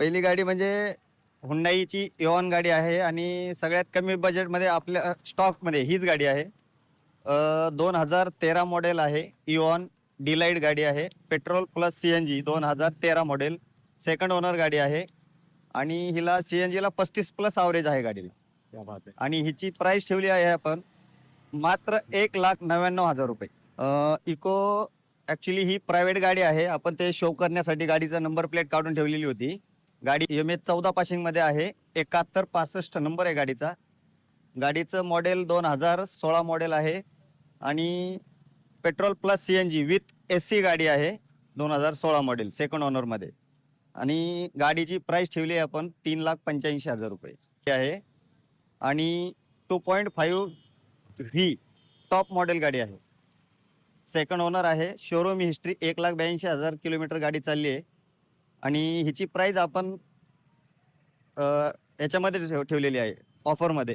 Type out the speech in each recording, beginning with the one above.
पहिली गाडी म्हणजे हुंडाईची इऑन गाडी आहे आणि सगळ्यात कमी बजेटमध्ये आपल्या स्टॉकमध्ये हीच गाडी आहे. 2013 मॉडेल आहे. इऑन डिलाइट गाडी आहे. Petrol plus CNG 2013 model. Second owner गाडी आहे आणि हिला CNGला 35+ ॲव्हरेज आहे गाडीला. क्या बात आहे. आणि हिची प्राइस ठेवली आहे आपण मात्र ₹1,99,000. इको ॲक्च्युली ही प्रायव्हेट गाडी आहे. आपण ते शो करण्यासाठी गाडीचा नंबर प्लेट काढून ठेवलेली होती. गाडी MH14 पासिंगमध्ये आहे. 7165 नंबर आहे गाडीचा. गाडीचं मॉडेल 2016 मॉडेल आहे आणि petrol plus CNG with AC गाडी आहे. 2016 मॉडेल सेकंड ओनरमध्ये. आणि गाडीची प्राइस ठेवली आहे आपण ₹3,85,000 आहे. आणि 2.5 ही टॉप मॉडेल गाडी आहे. सेकंड ओनर आहे. शोरूम हिस्ट्री 1,82,000 किलोमीटर गाडी चालली आहे. आणि हिची प्राइस आपण याच्यामध्ये ठेवलेली आहे ऑफरमध्ये.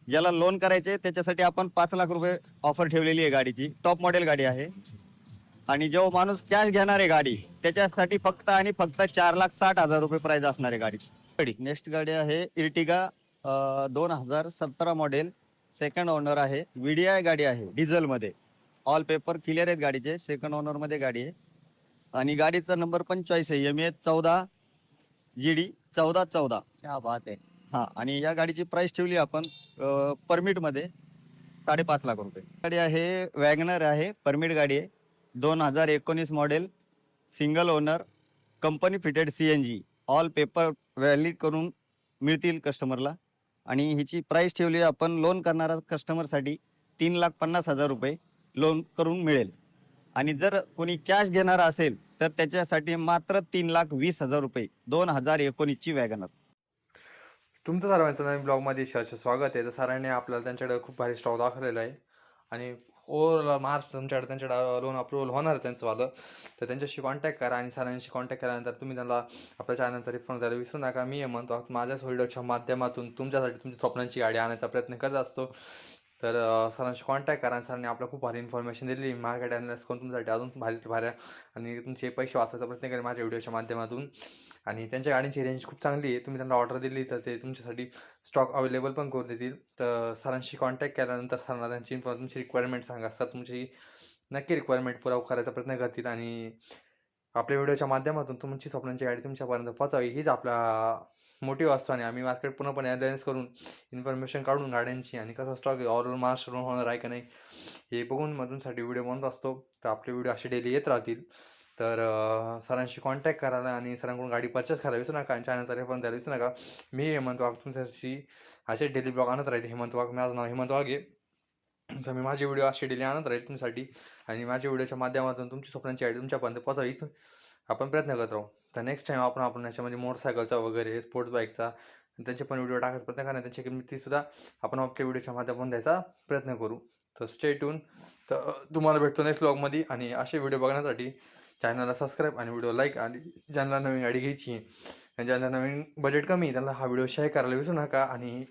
ज्याला लोन करायचे त्याच्यासाठी आपण ₹5,00,000 ऑफर ठेवलेली आहे गाडीची. टॉप मॉडेल गाडी आहे. आणि जो माणूस कॅश घेणार आहे गाडी त्याच्यासाठी फक्त आणि फक्त ₹4,60,000 प्राइस असणार आहे गाडीची. नेक्स्ट गाडी आहे इर्टिगा 2017 मॉडेल. सेकंड ओनर आहे. VDI गाडी आहे डिझेलमध्ये. ऑल पेपर क्लिअर आहेत गाडीचे. सेकंड ओनरमध्ये गाडी आहे आणि गाडीचा नंबर पण चॉईस आहे. MH14 GD 1414. क्या बात आहे. हां. आणि या गाडीची प्राइस ठेवली आपण परमिटमध्ये ₹5,50,000. गाडी आहे वॅगनर आहे. परमिट गाडी आहे. 2019 model. Single owner. Company fitted CNG. All paper valid करून मिळतील कस्टमरला. आणि हिची प्राइस ठेवली आपण लोन करणारा कस्टमरसाठी ₹3,50,000 लोन करून मिळेल. आणि जर कोणी कॅश घेणारा असेल तर त्याच्यासाठी मात्र ₹3,20,000 2019ची वॅगनर. तुमचं सर्वांचं नवीन ब्लॉगमध्ये सहर्ष स्वागत आहे. तर सरांनी आपल्याला त्यांच्याकडे खूप भारी स्टॉक दाखवलेला आहे आणि ओव्हरऑल मार्च त्यांच्याकडे लोन अप्रूव्हल होणार आहे त्यांचं वालं. तर त्यांच्याशी कॉन्टॅक्ट करा आणि सरांशी कॉन्टॅक्ट केल्यानंतर तुम्ही त्यांना आपल्या चॅनलचा रिफंड द्यायला विसरू नका. मी हे म्हणतो माझ्याच व्हिडिओच्या माध्यमातून तुमच्यासाठी तुमच्या स्वप्नांची गाडी आणायचा प्रयत्न करत असतो. तर सरांशी कॉन्टॅक्ट करा आणि सरांनी आपल्याला खूप भारी इन्फॉर्मेशन दिली. मार्केट ॲनालिसिस करून तुमच्यासाठी अजून भारी भाऱ्या आणि तुमचे पैसे वाचवायचा प्रयत्न करेल माझ्या व्हिडिओच्या माध्यमातून. आणि त्यांच्या गाडीची रेंज खूप चांगली आहे. तुम्ही त्यांना ऑर्डर दिली तर ते तुमच्यासाठी स्टॉक अवेलेबल पण करून देतील. तर सरांशी कॉन्टॅक्ट केल्यानंतर सरांना त्यांची तुमची रिक्वायरमेंट सांगा. सर तुमची नक्की रिक्वायरमेंट पुरावा करायचा प्रयत्न करतील आणि आपल्या व्हिडिओच्या माध्यमातून तुमची स्वप्नांची गाडी तुमच्यापर्यंत पोहोचावी हीच आपला मोटिव्ह असतो. आणि आम्ही मार्केट पूर्णपणे ॲनालाइज करून इन्फॉर्मेशन काढून गाड्यांची आणि कसा स्टॉक ऑलरेडी मार्च होणार आहे का नाही हे बघून मधूनसाठी व्हिडिओ बनवत असतो. तर आपले व्हिडिओ असे डेली येत राहतील. तर सरांशी कॉन्टॅक्ट करायला आणि सरांकडून गाडी परचेस करायला विसरू नका आणि चॅनलचा रेफरन्स द्यायला विसरू नका. मी हेमंत वाघ तुमच्याशी असे डेली ब्लॉग आणत राहील. हेमंत वाघ माझं नाव हेमंत वाघ आहे. तर मी माझे व्हिडिओ असे डेली आणत राहील तुमच्यासाठी आणि माझ्या व्हिडिओच्या माध्यमातून तुमची स्वप्नांची गाडी तुमच्यापर्यंत पोहोचावी आपण प्रयत्न करत राहू. तर नेक्स्ट टाईम आपण याच्यामध्ये मोटरसायकलचा वगैरे स्पोर्ट्स बाईकचा त्यांचे पण व्हिडिओ टाकायचा प्रयत्न करा. त्यांची किंमतीसुद्धा आपण आपल्या व्हिडिओच्या माध्यमातून द्यायचा प्रयत्न करू. तर स्टे ट्यून. तर तुम्हाला भेटतो नेक्स्ट ब्लॉगमध्ये आणि असे व्हिडिओ बघण्यासाठी चॅनलला सबस्क्राईब आणि व्हिडिओ लाईक आणि ज्यांना नवीन गाडी घ्यायची आहे आणि ज्यांना नवीन बजेट कमी त्यांना हा व्हिडिओ शेअर करायला विसरू नका. आणि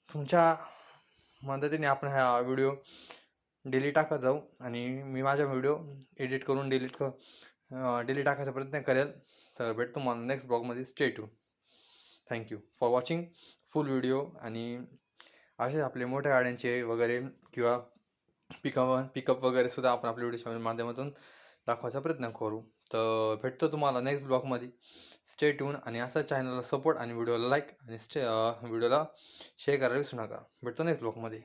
तुमच्या मदतीने आपण हा व्हिडिओ डेली टाकत जाऊ आणि मी माझ्या व्हिडिओ एडिट करून डेली टाकायचा प्रयत्न करेल. तर भेटतो मला नेक्स्ट ब्लॉगमध्ये. Stay tune. Thank you for watching full video. आणि असे आपले मोठ्या गाड्यांचे वगैरे किंवा पिकअप वगैरे सुद्धा आपण आपल्या व्हिडिओच्या माध्यमातून दाखवायचा प्रयत्न करू. तर भेटतो तुम्हाला नेक्स्ट ब्लॉगमध्ये. स्टे ट्यून आणि असं चॅनलला सपोर्ट आणि व्हिडिओला लाईक आणि व्हिडिओला शेअर करायला विसरू नका. भेटतो नेक्स्ट ब्लॉगमध्ये.